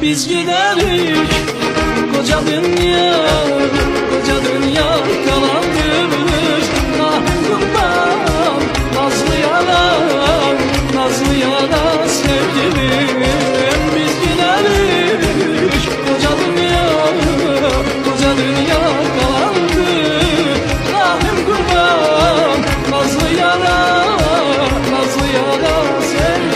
biz giderik. Koca dünya, koca dünya kalandır. Ah kurban, nazlı yalan, nazlı yalan sevgilim. Biz giderik. Koca dünya, koca dünya kalandır. Ahim kurban, nazlı yalan, nazlı yalan sevgilim.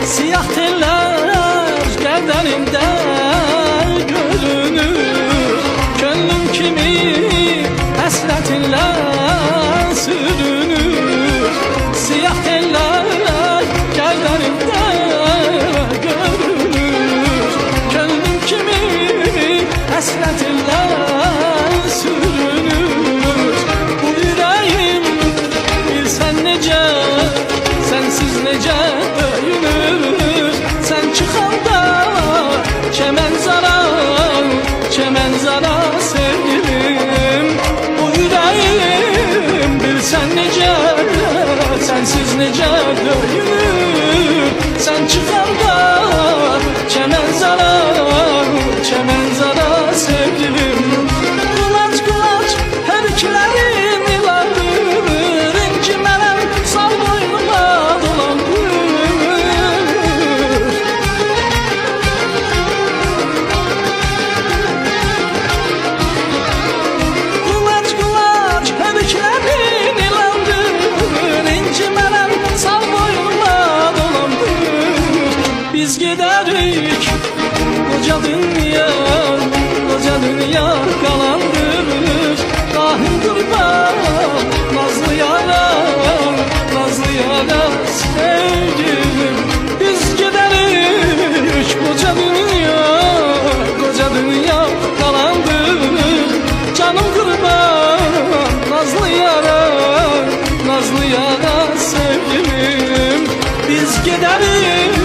Siyah teller gerdanimde görünür. Gönlüm kimi hasretinle sürünür. Siyah teller gerdanimde görünür. Gönlüm kimi hasretinle sürünür. Bu yüreğim bilsen nece, sensiz nece döyünür. Sen çıkanda çemen zarar, çemen zarar sevgilim. Bu yüreğim bilsen nece, sensiz nece döyünür. Sen çıkanda çemen zarar, çemen zarar sevgilim. Kulaç kulaç her ikilerin ilanır. İncimelem sal boynuma dolandır. Kulaç kulaç her ikilerin ilanır. İncimelem sal boynuma dolandır. Biz giderik. Koca dünya, koca dünya kalandır. Ahim kurban, nazlı yalan, nazlı yalan sevgilim. Biz giderik. Koca dünya, koca dünya kalandır. Canım kurban, nazlı yalan, nazlı yalan sevgilim. Biz giderik.